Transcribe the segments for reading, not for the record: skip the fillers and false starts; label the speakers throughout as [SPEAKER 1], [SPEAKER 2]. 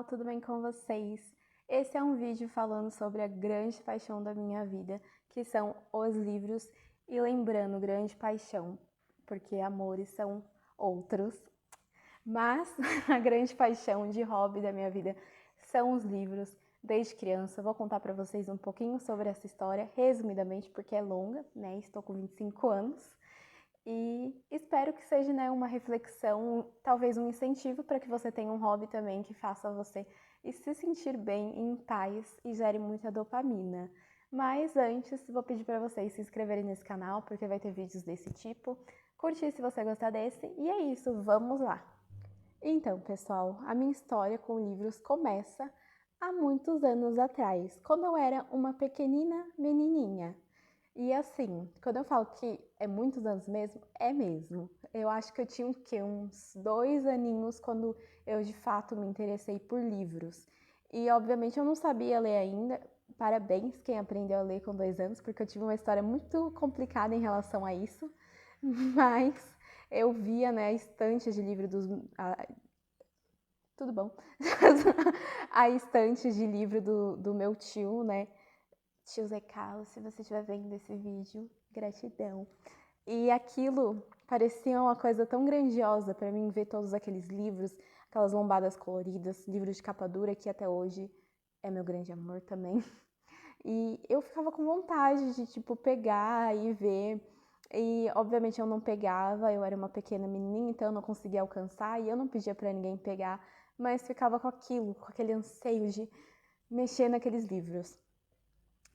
[SPEAKER 1] pessoal, tudo bem com vocês? Esse é um vídeo falando sobre a grande paixão da minha vida, que são os livros, e lembrando, grande paixão, porque amores são outros, mas a grande paixão de hobby da minha vida são os livros. Desde criança, vou contar para vocês um pouquinho sobre essa história, resumidamente, porque é longa, né? Estou com 25 anos. E espero que seja, né, uma reflexão, talvez um incentivo para que você tenha um hobby também que faça você se sentir bem, em paz e gere muita dopamina. Mas antes, vou pedir para vocês se inscreverem nesse canal, porque vai ter vídeos desse tipo. Curtir se você gostar desse. E é isso, vamos lá! Então, pessoal, a minha história com livros começa há muitos anos atrás, quando eu era uma pequenina menininha. E assim, quando eu falo que é muitos anos mesmo, é mesmo. Eu acho que eu tinha uns 2 aninhos quando eu de fato me interessei por livros. E obviamente eu não sabia ler ainda. Parabéns quem aprendeu a ler com 2 anos, porque eu tive uma história muito complicada em relação a isso. Mas eu via, né, a estante de livro dos... tudo bom? A estante de livro do meu tio, né? Tio Zé Carlos, se você estiver vendo esse vídeo, gratidão. E aquilo parecia uma coisa tão grandiosa para mim ver todos aqueles livros, aquelas lombadas coloridas, livros de capa dura que até hoje é meu grande amor também. E eu ficava com vontade de, tipo, pegar e ver. E, obviamente, eu não pegava, eu era uma pequena menininha, então eu não conseguia alcançar e eu não pedia para ninguém pegar, mas ficava com aquilo, com aquele anseio de mexer naqueles livros.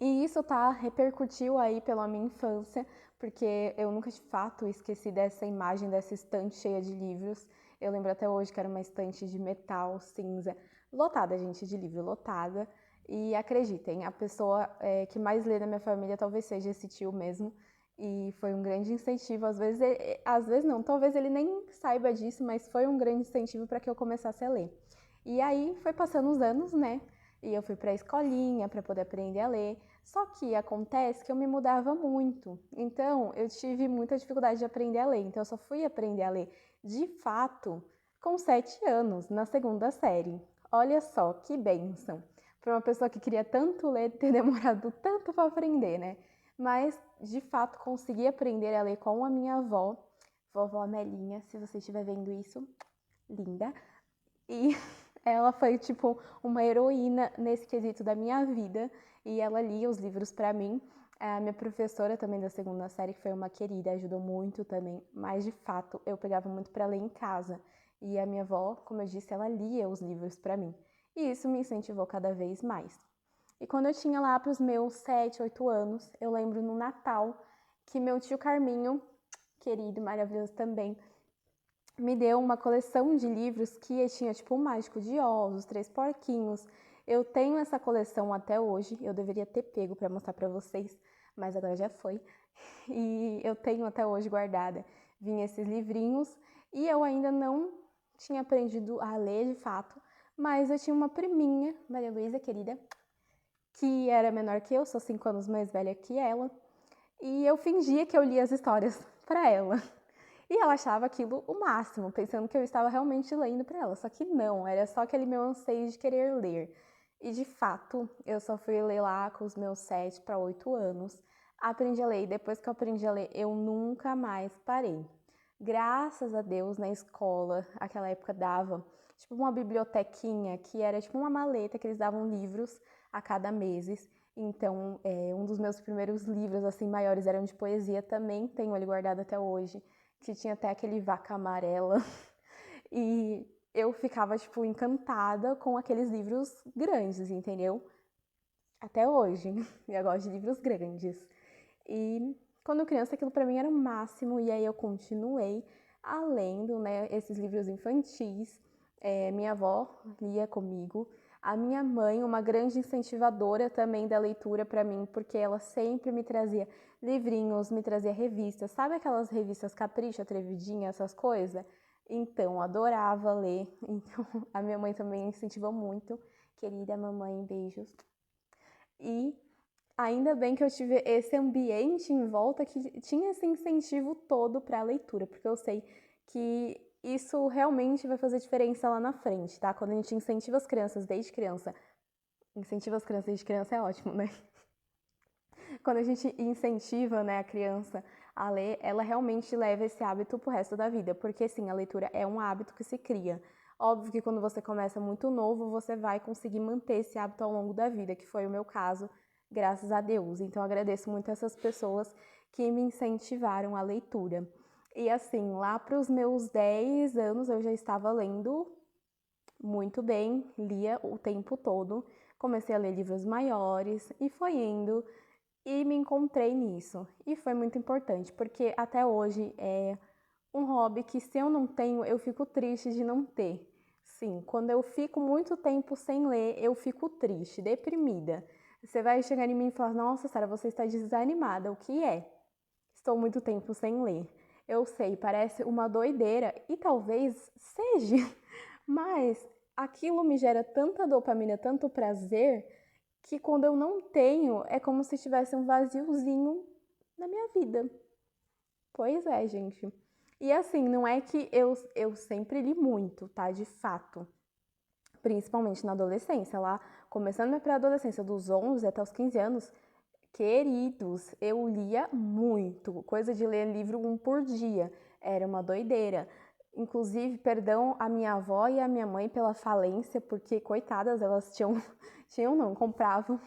[SPEAKER 1] E isso repercutiu aí pela minha infância, porque eu nunca de fato esqueci dessa imagem, dessa estante cheia de livros. Eu lembro até hoje que era uma estante de metal cinza, lotada, gente, de livro, lotada. E acreditem, a pessoa que mais lê na minha família talvez seja esse tio mesmo. E foi um grande incentivo, às vezes não, talvez ele nem saiba disso, mas foi um grande incentivo para que eu começasse a ler. E aí foi passando os anos, né? E eu fui para a escolinha para poder aprender a ler. Só que acontece que eu me mudava muito. Então, eu tive muita dificuldade de aprender a ler. Então, eu só fui aprender a ler de fato com 7 anos, na segunda série. Olha só que bênção. Para uma pessoa que queria tanto ler, ter demorado tanto para aprender, né? Mas, de fato, consegui aprender a ler com a minha avó, vovó Amelinha, se você estiver vendo isso, linda. E ela foi, tipo, uma heroína nesse quesito da minha vida. E ela lia os livros para mim. A minha professora também da segunda série, que foi uma querida, ajudou muito também. Mas, de fato, eu pegava muito para ler em casa. E a minha avó, como eu disse, ela lia os livros para mim. E isso me incentivou cada vez mais. E quando eu tinha lá para os meus 7, 8 anos, eu lembro no Natal que meu tio Carminho, querido, maravilhoso também, me deu uma coleção de livros que tinha tipo o Mágico de Oz, os Três Porquinhos. Eu tenho essa coleção até hoje, eu deveria ter pego para mostrar para vocês, mas agora já foi. E eu tenho até hoje guardada. Vinha esses livrinhos e eu ainda não tinha aprendido a ler de fato, mas eu tinha uma priminha, Maria Luísa, querida, que era menor que eu, sou 5 anos mais velha que ela, e eu fingia que eu lia as histórias para ela. E ela achava aquilo o máximo, pensando que eu estava realmente lendo para ela. Só que não, era só aquele meu anseio de querer ler. E de fato, eu só fui ler lá com os meus 7 para 8 anos. Aprendi a ler e depois que eu aprendi a ler, eu nunca mais parei. Graças a Deus, na escola, aquela época dava tipo uma bibliotequinha, que era tipo uma maleta que eles davam livros a cada mês. Então, um dos meus primeiros livros assim maiores eram de poesia, também tenho ele guardado até hoje, que tinha até aquele vaca amarela. E eu ficava, tipo, encantada com aqueles livros grandes, entendeu? Até hoje. Eu gosto de livros grandes. E quando criança, aquilo pra mim era o máximo. E aí eu continuei lendo, né, esses livros infantis. Minha avó lia comigo. A minha mãe, uma grande incentivadora também da leitura para mim, porque ela sempre me trazia livrinhos, me trazia revistas. Sabe aquelas revistas Capricho, Atrevidinha, essas coisas? Então, adorava ler. Então, a minha mãe também incentivou muito. Querida mamãe, beijos. E ainda bem que eu tive esse ambiente em volta que tinha esse incentivo todo para a leitura, porque eu sei que isso realmente vai fazer diferença lá na frente, tá? Quando a gente incentiva as crianças desde criança, é ótimo, né? Quando a gente incentiva, né, a criança a ler, ela realmente leva esse hábito pro resto da vida, porque sim, a leitura é um hábito que se cria. Óbvio que quando você começa muito novo, você vai conseguir manter esse hábito ao longo da vida, que foi o meu caso, graças a Deus. Então, eu agradeço muito essas pessoas que me incentivaram a leitura. E assim, lá para os meus 10 anos, eu já estava lendo muito bem, lia o tempo todo. Comecei a ler livros maiores e foi indo e me encontrei nisso. E foi muito importante, porque até hoje é um hobby que se eu não tenho, eu fico triste de não ter. Sim, quando eu fico muito tempo sem ler, eu fico triste, deprimida. Você vai chegar em mim e falar: nossa, Sara, você está desanimada. O que é? Estou muito tempo sem ler. Eu sei, parece uma doideira e talvez seja, mas aquilo me gera tanta dopamina, tanto prazer, que quando eu não tenho, é como se tivesse um vaziozinho na minha vida. Pois é, gente. E assim, não é que eu sempre li muito, tá? De fato. Principalmente na adolescência, lá, começando minha pré-adolescência, dos 11 até os 15 anos, queridos, eu lia muito. Coisa de ler livro um por dia. Era uma doideira. Inclusive, perdão a minha avó e a minha mãe pela falência, porque, coitadas, elas compravam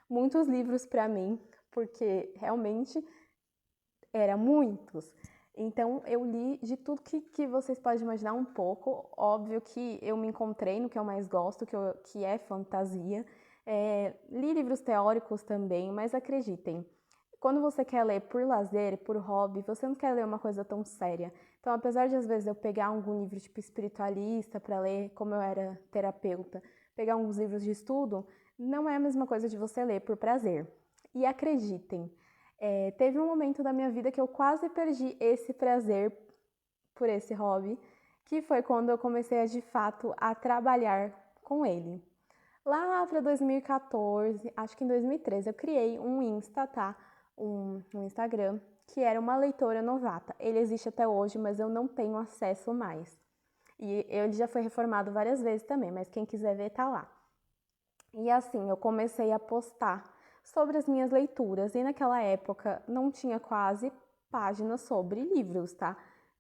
[SPEAKER 1] muitos livros para mim, porque realmente era muitos. Então, eu li de tudo que vocês podem imaginar um pouco. Óbvio que eu me encontrei no que eu mais gosto, que é fantasia. Li livros teóricos também, mas acreditem, quando você quer ler por lazer, por hobby, você não quer ler uma coisa tão séria. Então, apesar de às vezes eu pegar algum livro tipo espiritualista para ler, como eu era terapeuta, pegar alguns livros de estudo, não é a mesma coisa de você ler por prazer. E acreditem, teve um momento da minha vida que eu quase perdi esse prazer por esse hobby, que foi quando eu comecei de fato a trabalhar com ele. Lá para 2014, acho que em 2013, eu criei um Insta, tá? Um Instagram, que era uma leitora novata. Ele existe até hoje, mas eu não tenho acesso mais. E ele já foi reformado várias vezes também, mas quem quiser ver tá lá. E assim, eu comecei a postar sobre as minhas leituras, e naquela época não tinha quase páginas sobre livros, tá?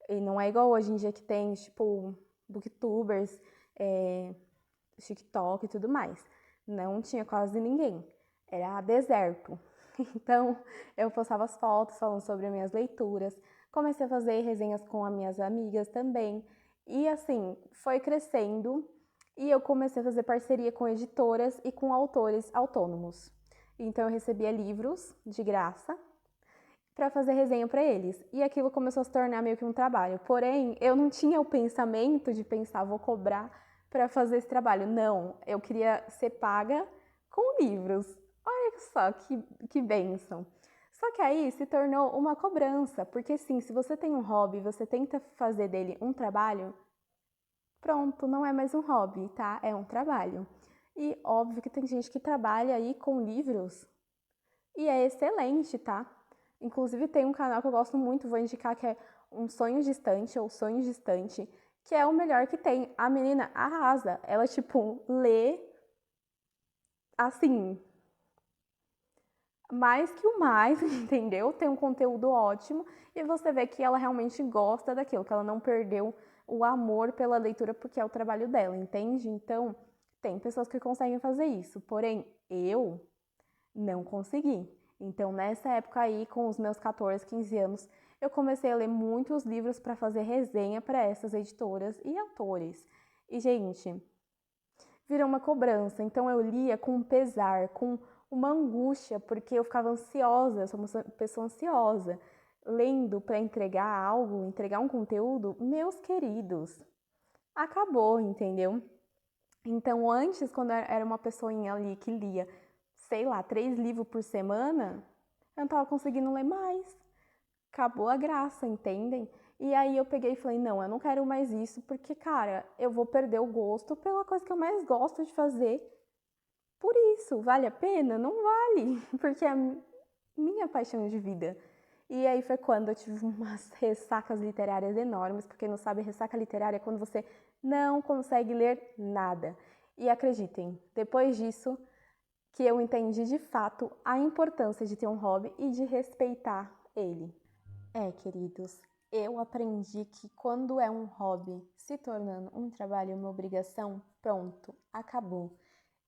[SPEAKER 1] E não é igual hoje em dia que tem, tipo, booktubers, TikTok e tudo mais. Não tinha quase ninguém. Era deserto. Então, eu postava as fotos falando sobre as minhas leituras. Comecei a fazer resenhas com as minhas amigas também. E assim, foi crescendo e eu comecei a fazer parceria com editoras e com autores autônomos. Então, eu recebia livros de graça para fazer resenha para eles. E aquilo começou a se tornar meio que um trabalho. Porém, eu não tinha o pensamento de pensar, vou cobrar para fazer esse trabalho. Não, eu queria ser paga com livros. Olha só que bênção. Só que aí se tornou uma cobrança, porque sim, se você tem um hobby, você tenta fazer dele um trabalho, pronto, não é mais um hobby, tá? É um trabalho. E óbvio que tem gente que trabalha aí com livros e é excelente, tá? Inclusive tem um canal que eu gosto muito, vou indicar, que é Um Sonho Distante ou Sonho Distante, que é o melhor que tem. A menina arrasa, ela tipo lê assim, mais que o mais, entendeu? Tem um conteúdo ótimo e você vê que ela realmente gosta daquilo, que ela não perdeu o amor pela leitura porque é o trabalho dela, entende? Então, tem pessoas que conseguem fazer isso, porém eu não consegui. Então, nessa época aí, com os meus 14, 15 anos, eu comecei a ler muitos livros para fazer resenha para essas editoras e autores. E, gente, virou uma cobrança. Então, eu lia com pesar, com uma angústia, porque eu ficava ansiosa, eu sou uma pessoa ansiosa. Lendo para entregar algo, entregar um conteúdo, meus queridos, acabou, entendeu? Então, antes, quando eu era uma pessoinha ali que lia, sei lá, 3 livros por semana, eu não tava conseguindo ler mais. Acabou a graça, entendem? E aí eu peguei e falei, não, eu não quero mais isso, porque, cara, eu vou perder o gosto pela coisa que eu mais gosto de fazer. Por isso, vale a pena? Não vale, porque é a minha paixão de vida. E aí foi quando eu tive umas ressacas literárias enormes, porque quem não sabe, ressaca literária é quando você não consegue ler nada. E acreditem, depois disso que eu entendi de fato a importância de ter um hobby e de respeitar ele. Queridos, eu aprendi que quando é um hobby se tornando um trabalho, uma obrigação, pronto, acabou.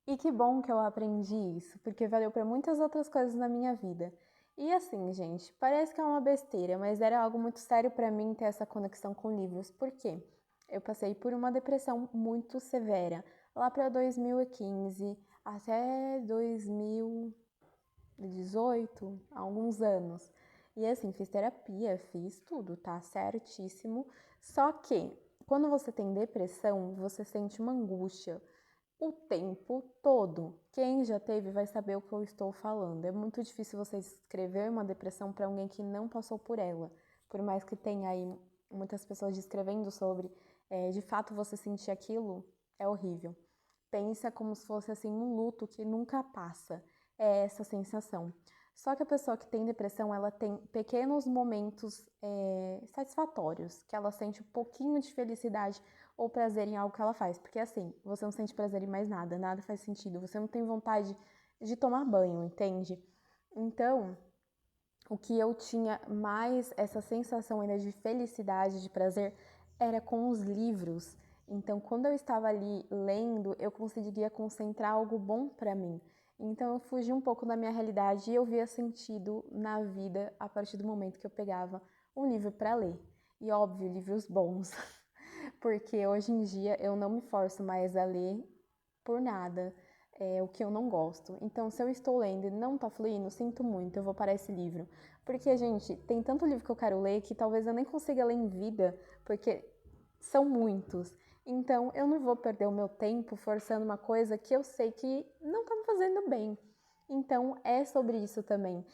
[SPEAKER 1] E que bom que eu aprendi isso, porque valeu para muitas outras coisas na minha vida. E assim, gente, parece que é uma besteira, mas era algo muito sério para mim ter essa conexão com livros. Por quê? Eu passei por uma depressão muito severa, lá para 2015 até 2018, há alguns anos. E assim, fiz terapia, fiz tudo, tá certíssimo. Só que quando você tem depressão, você sente uma angústia o tempo todo. Quem já teve vai saber o que eu estou falando. É muito difícil você escrever uma depressão para alguém que não passou por ela. Por mais que tenha aí muitas pessoas descrevendo sobre, de fato você sentir aquilo é horrível. Pensa como se fosse assim um luto que nunca passa. É essa sensação. Só que a pessoa que tem depressão, ela tem pequenos momentos satisfatórios, que ela sente um pouquinho de felicidade ou prazer em algo que ela faz. Porque assim, você não sente prazer em mais nada, nada faz sentido. Você não tem vontade de tomar banho, entende? Então, o que eu tinha mais essa sensação ainda de felicidade, de prazer, era com os livros. Então, quando eu estava ali lendo, eu conseguia concentrar algo bom para mim. Então, eu fugi um pouco da minha realidade e eu via sentido na vida a partir do momento que eu pegava um livro para ler. E óbvio, livros bons, porque hoje em dia eu não me forço mais a ler por nada. O que eu não gosto. Então, se eu estou lendo e não tá fluindo, sinto muito, eu vou parar esse livro. Porque, gente, tem tanto livro que eu quero ler que talvez eu nem consiga ler em vida, porque são muitos. Então, eu não vou perder o meu tempo forçando uma coisa que eu sei que não tá me fazendo bem. Então, é sobre isso também.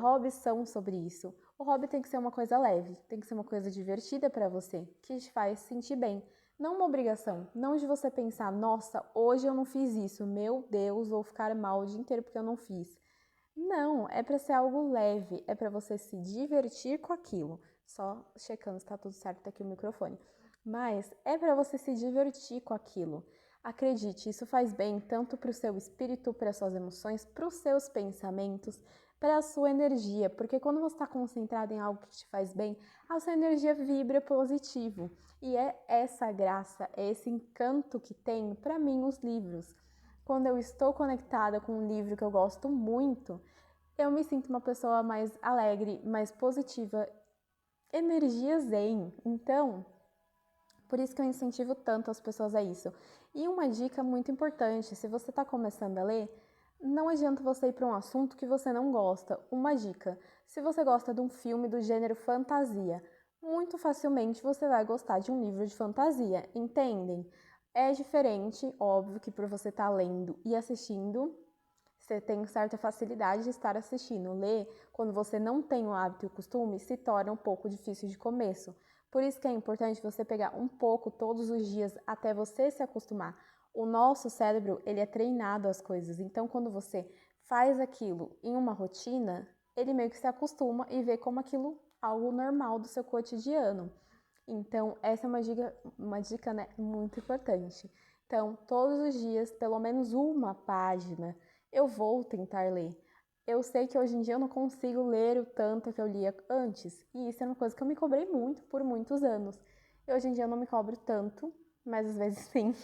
[SPEAKER 1] Hobbies são sobre isso. O hobby tem que ser uma coisa leve, tem que ser uma coisa divertida para você, que te faz sentir bem. Não uma obrigação, não de você pensar, nossa, hoje eu não fiz isso, meu Deus, vou ficar mal o dia inteiro porque eu não fiz. Não, é para ser algo leve, é para você se divertir com aquilo. Só checando se tá tudo certo, tá aqui o microfone. Mas é para você se divertir com aquilo. Acredite, isso faz bem tanto para o seu espírito, para suas emoções, para os seus pensamentos, para a sua energia, porque quando você está concentrado em algo que te faz bem, a sua energia vibra positivo. E é essa graça, é esse encanto que tem para mim os livros. Quando eu estou conectada com um livro que eu gosto muito, eu me sinto uma pessoa mais alegre, mais positiva, energia zen. Então, por isso que eu incentivo tanto as pessoas a isso. E uma dica muito importante, se você está começando a ler, não adianta você ir para um assunto que você não gosta. Uma dica, se você gosta de um filme do gênero fantasia, muito facilmente você vai gostar de um livro de fantasia, entendem? É diferente, óbvio, que por você estar lendo e assistindo, você tem certa facilidade de estar assistindo. Ler, quando você não tem o hábito e o costume, se torna um pouco difícil de começo. Por isso que é importante você pegar um pouco todos os dias até você se acostumar. O nosso cérebro, ele é treinado às coisas. Então, quando você faz aquilo em uma rotina, ele meio que se acostuma e vê como aquilo algo normal do seu cotidiano. Então, essa é uma dica, né, muito importante. Então, todos os dias, pelo menos uma página, eu vou tentar ler. Eu sei que hoje em dia eu não consigo ler o tanto que eu lia antes, e isso é uma coisa que eu me cobrei muito por muitos anos. E hoje em dia eu não me cobro tanto, mas às vezes sim,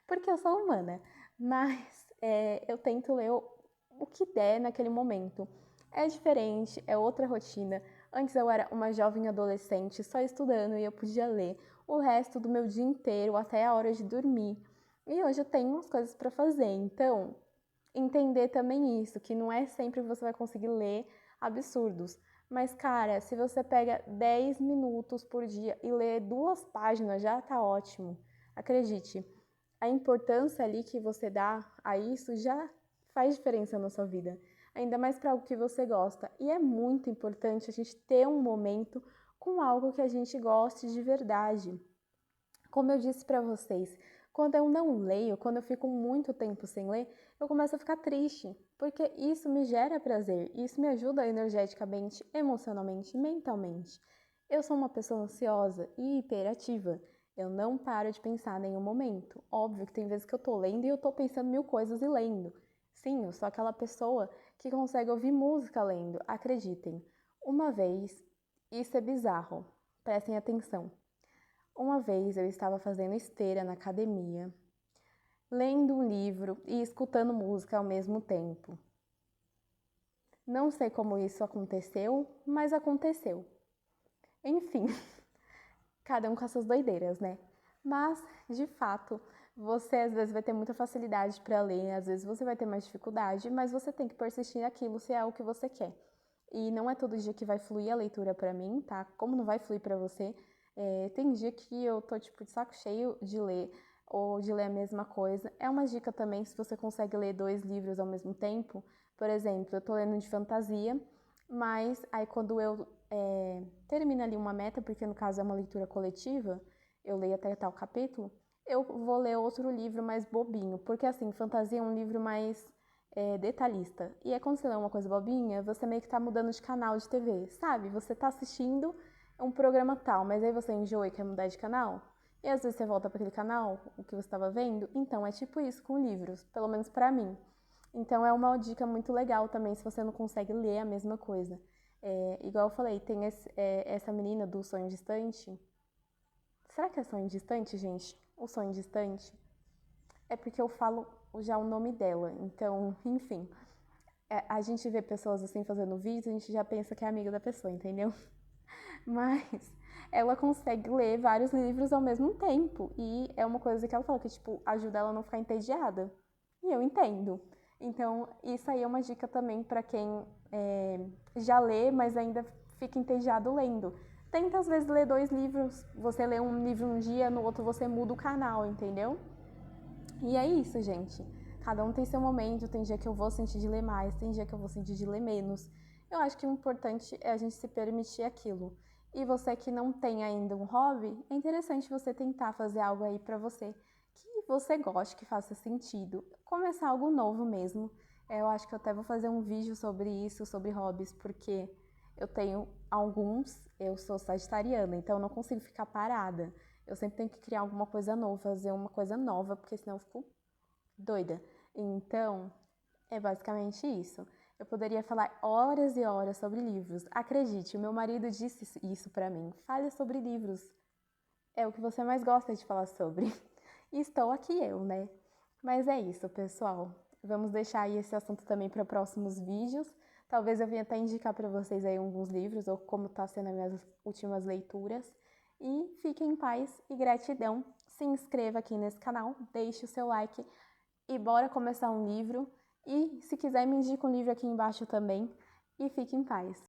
[SPEAKER 1] porque eu sou humana. Mas eu tento ler o que der naquele momento. É diferente, é outra rotina. Antes eu era uma jovem adolescente só estudando e eu podia ler o resto do meu dia inteiro até a hora de dormir. E hoje eu tenho umas coisas para fazer, então entender também isso, que não é sempre que você vai conseguir ler absurdos. Mas, cara, se você pega 10 minutos por dia e lê 2 páginas, já tá ótimo. Acredite, a importância ali que você dá a isso já faz diferença na sua vida. Ainda mais para algo que você gosta. E é muito importante a gente ter um momento com algo que a gente goste de verdade. Como eu disse para vocês, Quando eu não leio, quando eu fico muito tempo sem ler, eu começo a ficar triste, porque isso me gera prazer, isso me ajuda energeticamente, emocionalmente, mentalmente. Eu sou uma pessoa ansiosa e hiperativa. Eu não paro de pensar em nenhum momento. Óbvio que tem vezes que eu tô lendo e eu tô pensando mil coisas e lendo. Sim, eu sou aquela pessoa que consegue ouvir música lendo, acreditem. Uma vez, isso é bizarro, prestem atenção. Uma vez eu estava fazendo esteira na academia, lendo um livro e escutando música ao mesmo tempo. Não sei como isso aconteceu, mas aconteceu. Enfim, cada um com as suas doideiras, né? Mas, de fato, você às vezes vai ter muita facilidade para ler, às vezes você vai ter mais dificuldade, mas você tem que persistir naquilo se é o que você quer. E não é todo dia que vai fluir a leitura para mim, tá? Como não vai fluir para você, tem dia que eu tô tipo de saco cheio de ler ou de ler a mesma coisa. É uma dica também se você consegue ler 2 livros ao mesmo tempo. Por exemplo, eu tô lendo de fantasia, mas aí quando eu termino ali uma meta, porque no caso é uma leitura coletiva, eu leio até tal capítulo, eu vou ler outro livro mais bobinho, porque assim, fantasia é um livro mais detalhista. E é quando você lê uma coisa bobinha, você meio que tá mudando de canal de TV, sabe? Você tá assistindo um programa tal, mas aí você enjoa e quer mudar de canal. E às vezes você volta para aquele canal, o que você estava vendo. Então é tipo isso com livros, pelo menos para mim. Então é uma dica muito legal também se você não consegue ler a mesma coisa. Igual eu falei, tem essa menina do Sonho Distante. Será que é Sonho Distante, gente? O Sonho Distante? É porque eu falo já o nome dela. Então, enfim. A gente vê pessoas assim fazendo vídeo, a gente já pensa que é amiga da pessoa, entendeu? Mas ela consegue ler vários livros ao mesmo tempo. E é uma coisa que ela fala que, tipo, ajuda ela a não ficar entediada. E eu entendo. Então, isso aí é uma dica também para quem já lê, mas ainda fica entediado lendo. Tenta, às vezes, ler 2 livros. Você lê um livro um dia, no outro você muda o canal, entendeu? E é isso, gente. Cada um tem seu momento. Tem dia que eu vou sentir de ler mais, tem dia que eu vou sentir de ler menos. Eu acho que o importante é a gente se permitir aquilo. E você que não tem ainda um hobby, é interessante você tentar fazer algo aí pra você que você goste, que faça sentido. Começar algo novo mesmo. Eu acho que eu até vou fazer um vídeo sobre isso, sobre hobbies, porque eu tenho alguns, eu sou sagitariana, então eu não consigo ficar parada. Eu sempre tenho que criar alguma coisa nova, fazer uma coisa nova, porque senão eu fico doida. Então, é basicamente isso. Eu poderia falar horas e horas sobre livros. Acredite, o meu marido disse isso pra mim. Fale sobre livros. É o que você mais gosta de falar sobre. E estou aqui eu, né? Mas é isso, pessoal. Vamos deixar aí esse assunto também para próximos vídeos. Talvez eu venha até indicar para vocês aí alguns livros ou como tá sendo as minhas últimas leituras. E fiquem em paz e gratidão. Se inscreva aqui nesse canal, deixe o seu like e bora começar um livro. E se quiser me indica um livro aqui embaixo também. E fique em paz.